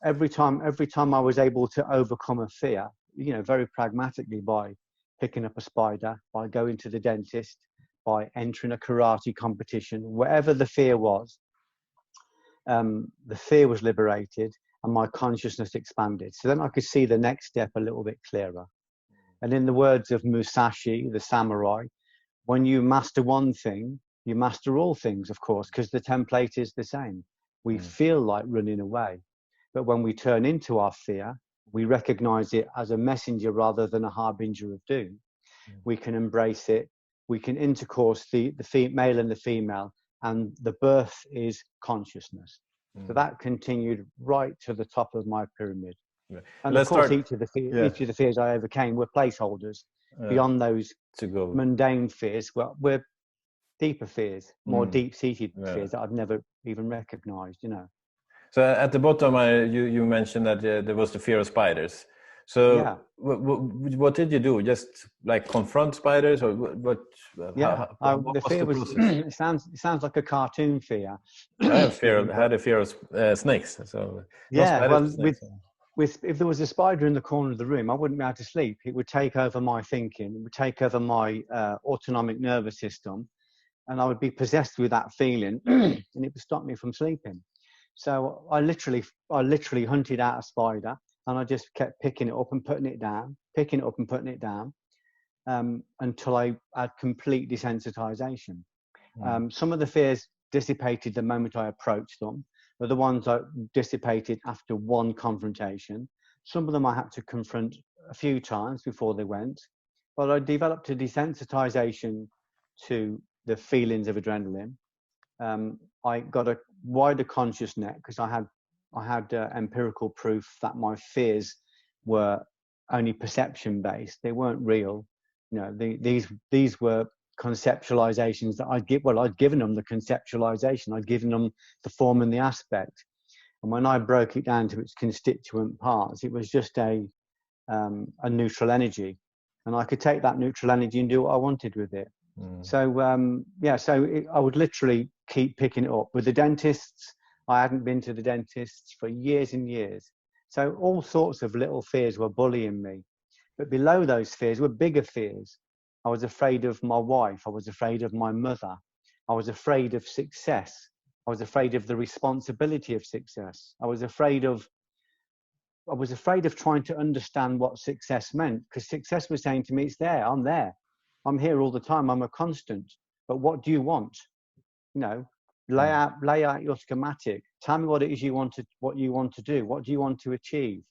every time I was able to overcome a fear, very pragmatically, by picking up a spider, by going to the dentist, by entering a karate competition, whatever the fear was, the fear was liberated and my consciousness expanded. So then I could see the next step a little bit clearer. And in the words of Musashi, the samurai, when you master one thing, you master all things, of course, because the template is the same. We feel like running away. But when we turn into our fear, we recognize it as a messenger rather than a harbinger of doom. We can embrace it. We can intercourse the male and the female, and the birth is consciousness. So that continued right to the top of my pyramid. And of course, each of the fears I overcame were placeholders beyond those mundane fears. Well, we're deeper fears, more deep-seated fears that I've never even recognized, So at the bottom, you mentioned that there was the fear of spiders. So what did you do? Just like confront spiders, or what? The fear was. It sounds like a cartoon fear. I had a fear of snakes. So if there was a spider in the corner of the room, I wouldn't be able to sleep. It would take over my thinking. It would take over my autonomic nervous system, and I would be possessed with that feeling, and it would stop me from sleeping. So I literally hunted out a spider, and I just kept picking it up and putting it down, until I had complete desensitization. Some of the fears dissipated the moment I approached them, but the ones that dissipated after one confrontation. Some of them I had to confront a few times before they went, but I developed a desensitization to the feelings of adrenaline. I got a wider conscious net because I had empirical proof that my fears were only perception based. They weren't real. These were conceptualizations that I'd given them the conceptualization. I'd given them the form and the aspect. And when I broke it down to its constituent parts, it was just a neutral energy, and I could take that neutral energy and do what I wanted with it. So I would literally keep picking it up. With the dentists, I hadn't been to the dentists for years and years. So all sorts of little fears were bullying me. But below those fears were bigger fears. I was afraid of my wife. I was afraid of my mother. I was afraid of success. I was afraid of the responsibility of success. I was afraid of trying to understand what success meant, because success was saying to me, it's there, I'm here all the time, I'm a constant. But what do you want? Lay out your schematic. Tell me what it is what you want to do. What do you want to achieve?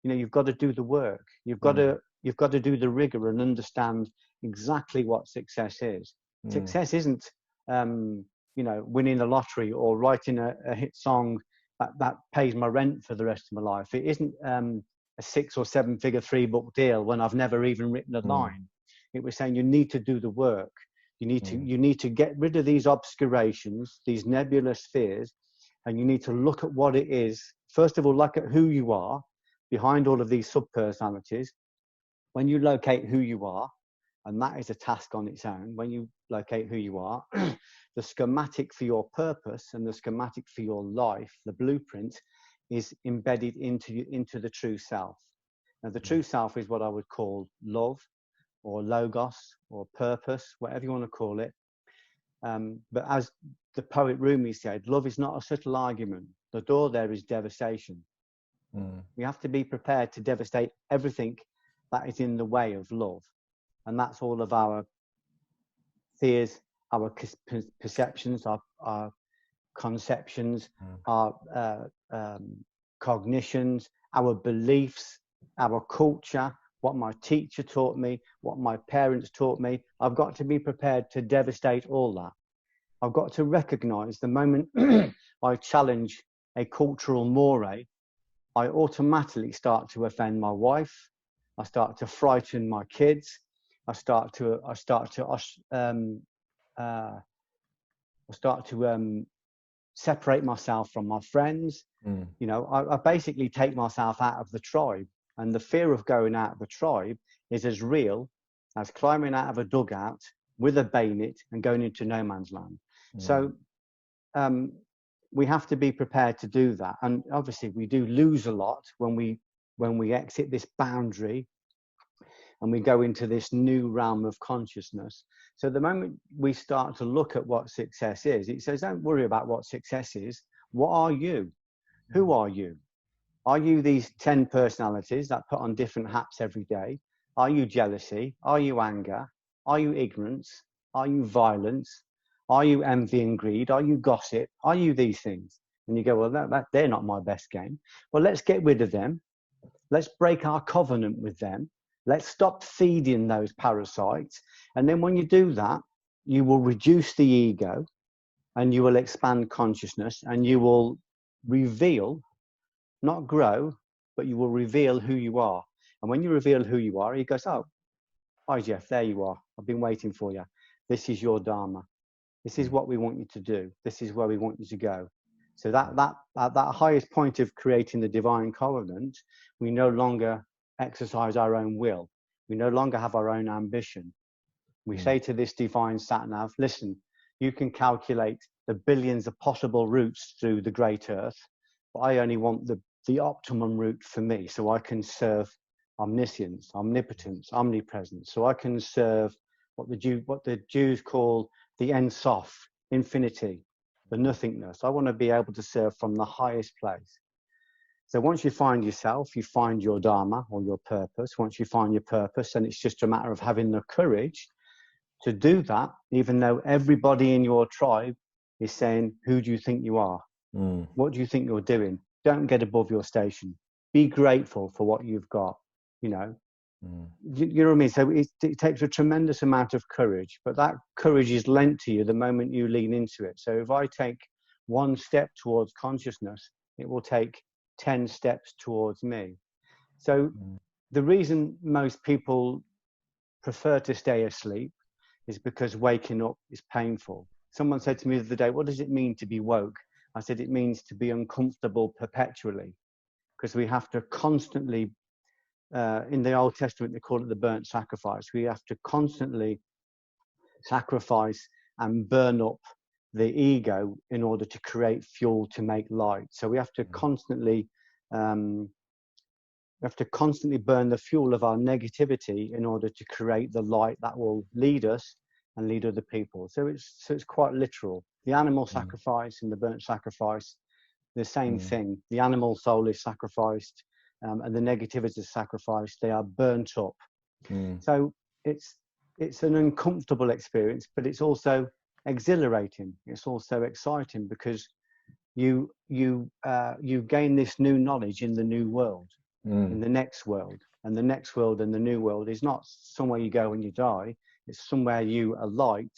You've got to do the work. You've got to do the rigor and understand exactly what success is. Success isn't winning the lottery or writing a hit song that pays my rent for the rest of my life. It isn't a 6 or 7 figure 3-book deal when I've never even written a line. It was saying you need to do the work. You need to get rid of these obscurations, these nebulous fears, and you need to look at what it is. First of all, look at who you are behind all of these subpersonalities. When you locate who you are, and that is a task on its own, when you locate who you are, the schematic for your purpose and the schematic for your life, the blueprint, is embedded into the true self. Now, the true self is what I would call love, or logos, or purpose, whatever you want to call it. But as the poet Rumi said, love is not a subtle argument. The door there is devastation. We have to be prepared to devastate everything that is in the way of love. And that's all of our fears, our perceptions, our conceptions, our cognitions, our beliefs, our culture, what my teacher taught me, what my parents taught me. I've got to be prepared to devastate all that. I've got to recognize the moment I challenge a cultural mores, I automatically start to offend my wife. I start to frighten my kids. I start to separate myself from my friends. I basically take myself out of the tribe. And the fear of going out of the tribe is as real as climbing out of a dugout with a bayonet and going into no man's land. So we have to be prepared to do that. And obviously we do lose a lot when we exit this boundary and we go into this new realm of consciousness. So the moment we start to look at what success is, it says, don't worry about what success is. What are you? Who are you? Are you these 10 personalities that put on different hats every day? Are you jealousy? Are you anger? Are you ignorance? Are you violence? Are you envy and greed? Are you gossip? Are you these things? And you go, well, they're not my best game. Well, let's get rid of them. Let's break our covenant with them. Let's stop feeding those parasites. And then when you do that, you will reduce the ego and you will expand consciousness and you will reveal, not grow, but you will reveal who you are. And when you reveal who you are, he goes, oh, hi, Geoff, there you are. I've been waiting for you. This is your Dharma. This is what we want you to do. This is where we want you to go. So that at that highest point of creating the divine covenant, we no longer exercise our own will. We no longer have our own ambition. We say to this divine sat-nav, listen, you can calculate the billions of possible routes through the great earth, but I only want the optimum route for me, so I can serve omniscience, omnipotence, omnipresence. So I can serve what the Jews call the Ein Sof, infinity, the nothingness. I want to be able to serve from the highest place. So once you find yourself, you find your Dharma or your purpose. Once you find your purpose, then it's just a matter of having the courage to do that, even though everybody in your tribe is saying, who do you think you are? What do you think you're doing? Don't get above your station. Be grateful for what you've got, you know. You know what I mean? So it takes a tremendous amount of courage, but that courage is lent to you the moment you lean into it. So if I take one step towards consciousness, it will take 10 steps towards me. So the reason most people prefer to stay asleep is because waking up is painful. Someone said to me the other day, what does it mean to be woke? I said, it means to be uncomfortable perpetually, because we have to constantly, in the Old Testament, they call it the burnt sacrifice. We have to constantly sacrifice and burn up the ego in order to create fuel to make light. So we have to constantly burn the fuel of our negativity in order to create the light that will lead us and lead other people. So it's quite literal. The animal sacrifice and the burnt sacrifice, the same thing. The animal soul is sacrificed, and the negativity is sacrificed. They are burnt up. So it's an uncomfortable experience, but it's also exhilarating. It's also exciting because you gain this new knowledge in the new world, in the next world. And the next world and the new world is not somewhere you go when you die. It's somewhere you alight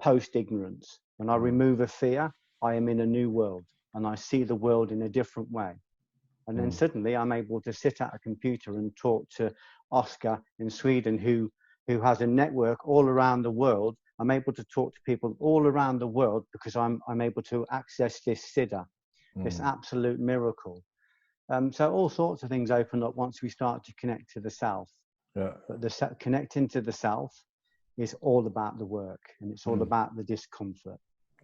post-ignorance. When I remove a fear, I am in a new world and I see the world in a different way. And then suddenly I'm able to sit at a computer and talk to Oscar in Sweden who has a network all around the world. I'm able to talk to people all around the world because I'm able to access this siddha, this absolute miracle. So all sorts of things open up once we start to connect to the self. But connecting to the self is all about the work, and it's all about the discomfort.